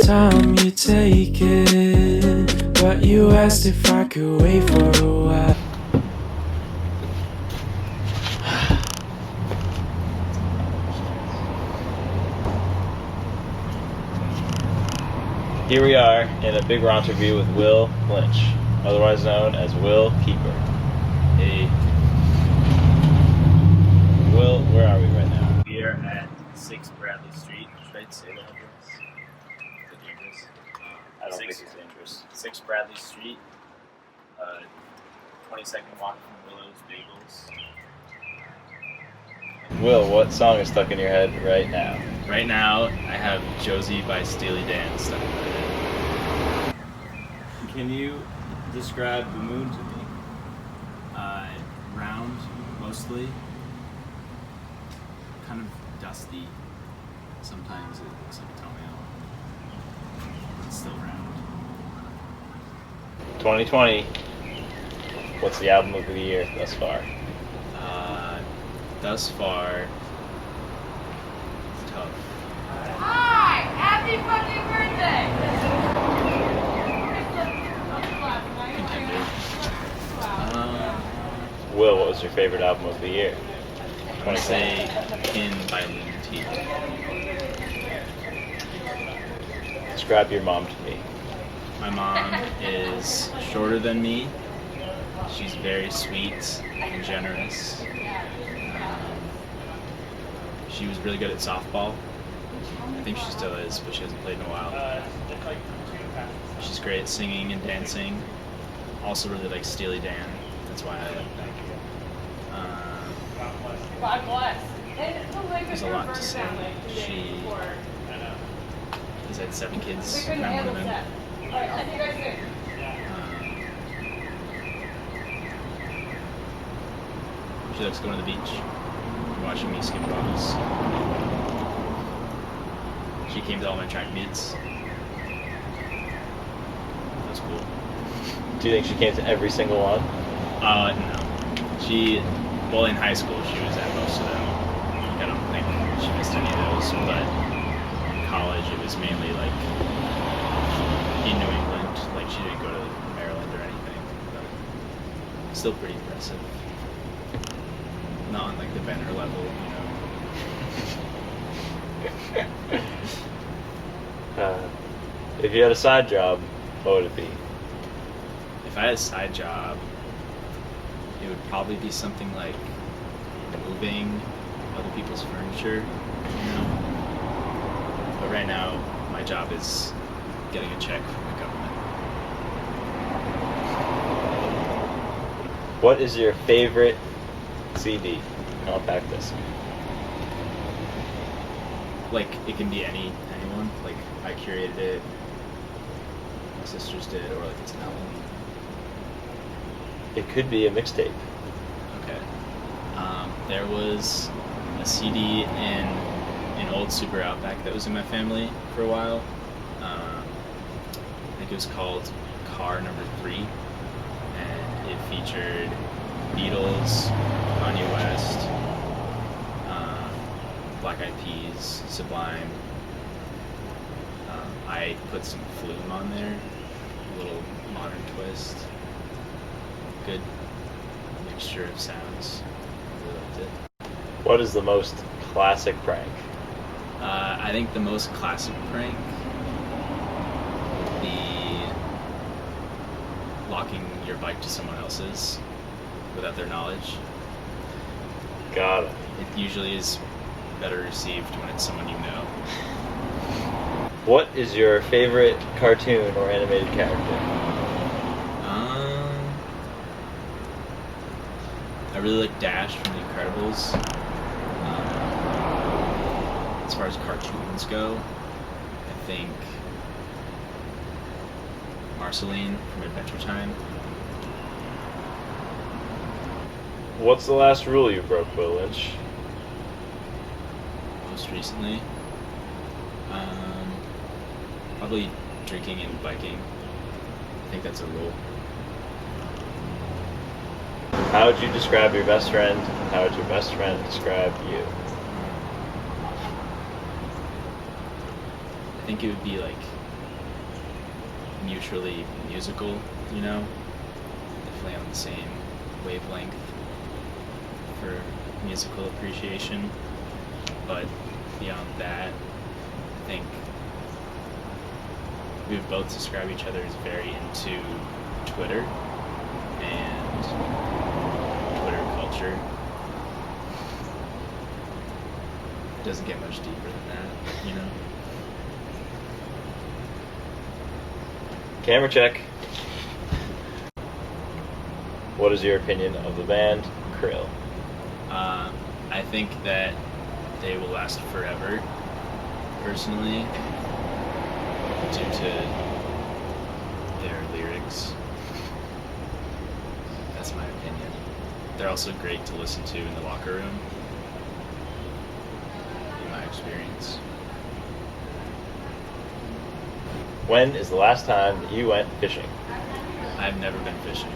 time you take it, but you asked if I could wait for a while. Here we are in a BigRonTerview with Will Lynch, otherwise known as Will Keeper. Hey. Will, where are we right now? We are at 6 Bradley Street. Should I say the address? Is it dangerous? I don't think it's dangerous. 6 Bradley Street. 20-second walk from Willow's Bagels. Will, what song is stuck in your head right now? Right now, I have Josie by Steely Dan stuck in my head. Can you describe the moon to me? Round, mostly. Kind of dusty. Sometimes it looks like a toenail. It's still round. 2020. What's the album of the year thus far? Thus far, it's tough. Hi! Happy fucking birthday! Contender. Will, what was your favorite album of the year? I want to say In by Lynch. Describe your mom to me. My mom is shorter than me. She's very sweet and generous. She was really good at softball. I think she still is, but she hasn't played in a while. She's great at singing and dancing. Also really likes Steely Dan. That's why I like that. God bless. There's a lot to say. She has had 7 kids. I'm one of them. Alright, I'll see you guys soon. She likes going to the beach and watching me skip rocks. She came to all my track meets. That's cool. Do you think she came to every single one? No. Well, in high school, she was at most of them. I don't think she missed any of those, but in college, it was mainly like in New England. Like, she didn't go to Maryland or anything, but still pretty impressive. Not on like the Benner level, you know. If you had a side job, what would it be? If I had a side job, it would probably be something like moving other people's furniture, you know. But right now, my job is getting a check from the government. What is your favorite CD? Compact disc. Like, it can be anyone. Like, I curated it, my sisters did, or like it's an album. It could be a mixtape. Okay. There was a CD in an old Super Outback that was in my family for a while. I think it was called Car Number 3, and it featured Beatles, Kanye West, Black Eyed Peas, Sublime. I put some Flume on there, a little modern twist. Good mixture of sounds. I really liked it. What is the most classic prank? I think the most classic prank would be locking your bike to someone else's without their knowledge. Got it. It usually is better received when it's someone you know. What is your favorite cartoon or animated character? I really like Dash from The Incredibles. As far as cartoons go, I think Marceline from Adventure Time. What's the last rule you broke, Will Lynch? Most recently, probably drinking and biking. I think that's a rule. How would you describe your best friend, and how would your best friend describe you? I think it would be like mutually musical, you know, definitely on the same wavelength for musical appreciation. But beyond that, I think we've both described each other as very into Twitter and Twitter culture. It doesn't get much deeper than that, you know? Camera check. What is your opinion of the band KRILL? I think that they will last forever, personally, due to their lyrics. That's my opinion. They're also great to listen to in the locker room, in my experience. When is the last time that you went fishing? I've never been fishing.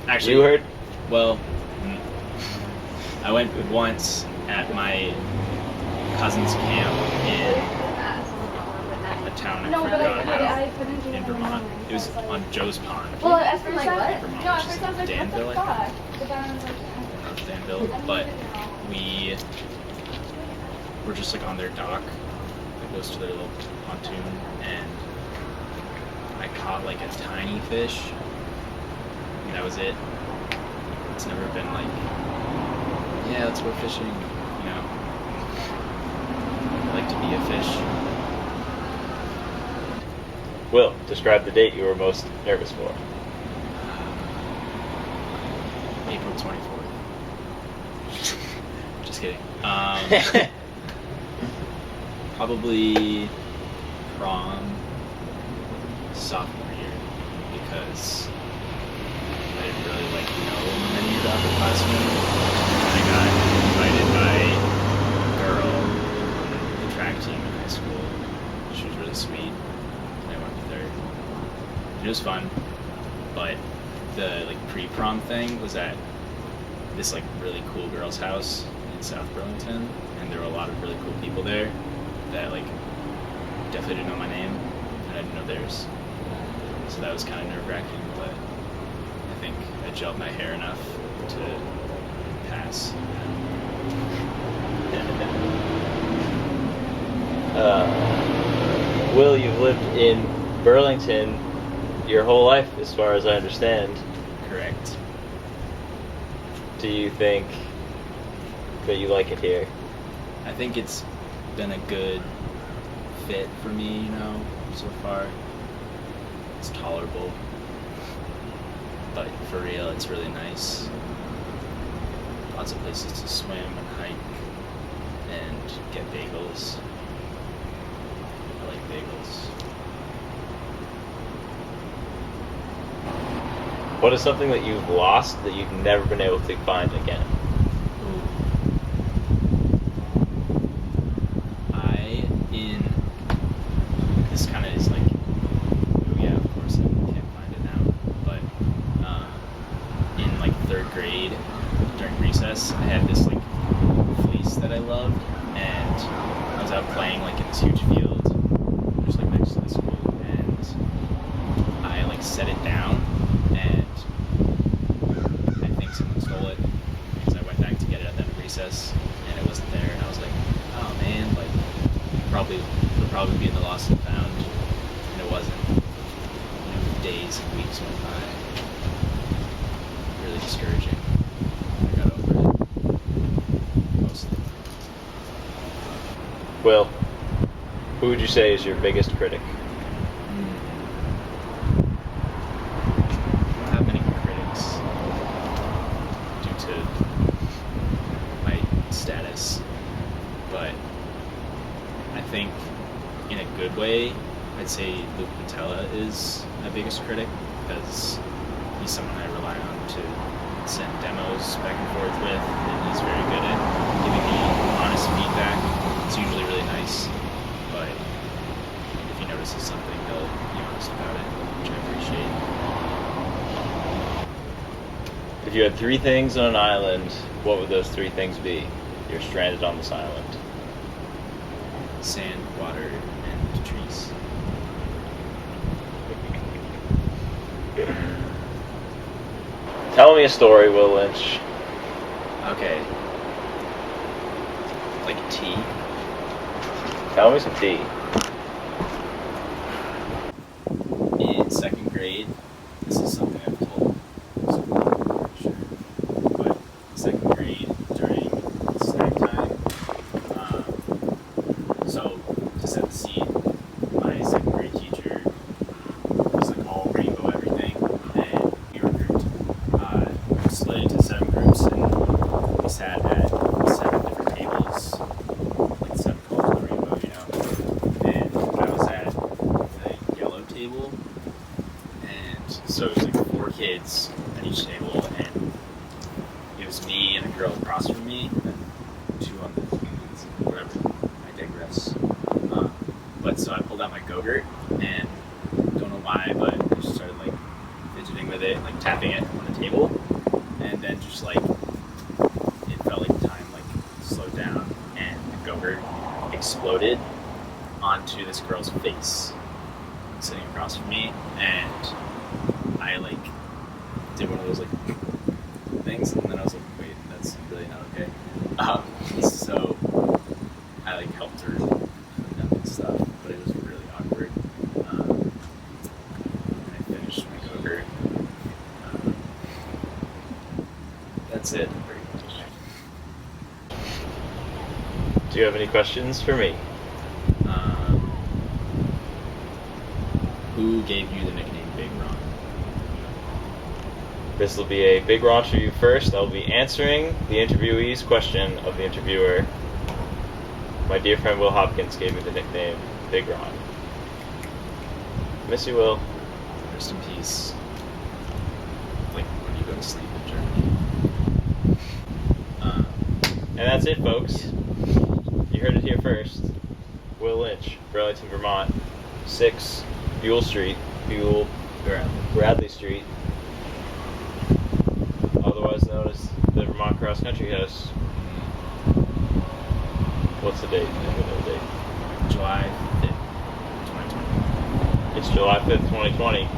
Actually, You heard? Well, I went once at my cousin's camp in a town I forgot about in Vermont. It was on Joe's Pond. Well, at first in I Vermont, no, at which is first I was in like, Danville, what the I fuck? But then I was like, think. Not Danville, but we were just like on their dock that goes to their little pontoon, and I caught like a tiny fish, and that was it. It's never been like, yeah, let's go fishing, you know. I like to be a fish. Will, describe the date you were most nervous for. April 24th. Just kidding. Probably prom sophomore year, because I didn't really like know many of the upperclassmen. And I got invited by a girl on the track team in high school. She was really sweet. And I went with her. It was fun, but the like pre-prom thing was at this like really cool girl's house in South Burlington, and there were a lot of really cool people there that like definitely didn't know my name, and I didn't know theirs. So that was kind of nerve-wracking, but I think I gelled my hair enough to pass. Will, you've lived in Burlington your whole life, as far as I understand. Correct. Do you think that you like it here? I think it's been a good fit for me, you know, so far. It's tolerable. But for real, it's really nice. Lots of places to swim and hike and get bagels. I like bagels. What is something that you've lost that you've never been able to find again? This kind of is like, oh yeah, of course I can't find it now, but in like 3rd grade, during recess, I had this like fleece that I loved, and I was out playing like in this huge field, just like next to the school, and I like set it down, and I think someone stole it, because I went back to get it at the end of recess, and it wasn't there, and I was like, oh man, like, it'll probably be in the lost and found, and it wasn't. You know, days and weeks went by. Really discouraging. I got over it. Mostly. Will, who would you say is your biggest critic? I don't have many critics due to my status, but I think in a good way, I'd say Luke Patella is my biggest critic, because he's someone I rely on to send demos back and forth with, and he's very good at giving me honest feedback. It's usually really nice, but if he notices something, he'll be honest about it, which I appreciate. If you had 3 things on an island, what would those 3 things be? You're stranded on this island. Sand, water, and trees. Tell me a story, Will Lynch. Okay. Like tea? Tell me some tea. In second grade, this is something I've told someone, I'm sure, but second grade during snack time, so to set the scene, my second grade teacher was like all rainbow everything, and we were grouped, split into 7 groups, and we sat at 7 different tables, like 7 colors of the rainbow, you know, and I was at the yellow table. And so it was like 4 kids at each table, and it was me and a girl across from me, and 2 on the whatever. I digress. But so I pulled out my go-gurt, and don't know why, but I just started like fidgeting with it, like tapping it on the table, and then just like it felt like time like slowed down, and the go-gurt exploded onto this girl's face sitting across from me, and I like did one of those like things, and then I was like, wait, that's really not okay. So I like helped her clean up and stuff, but it was really awkward. And I finished my go-gurt. That's it. Do you have any questions for me? Who gave you the nickname Big Ron? This will be a BigRonTerview first. I'll be answering the interviewee's question of the interviewer. My dear friend Will Hopkins gave me the nickname Big Ron. Miss you, Will. Rest in peace. Like when you go to sleep in Germany. And that's it, folks. You heard it here first. Will Lynch, Burlington, Vermont, 6 Bradley Street, otherwise known as the Vermont Cross Country House. What's the date? The date. July 5th, 2020. It's July 5th, 2020.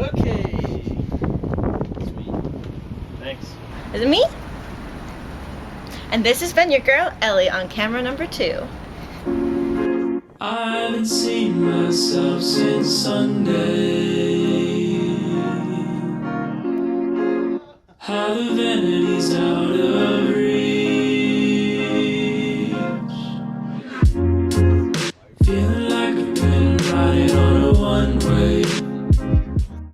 Okay. Sweet. Thanks. Is it me? And this has been your girl Ellie on camera number 2. I haven't seen myself since Sunday. How the vanity's out of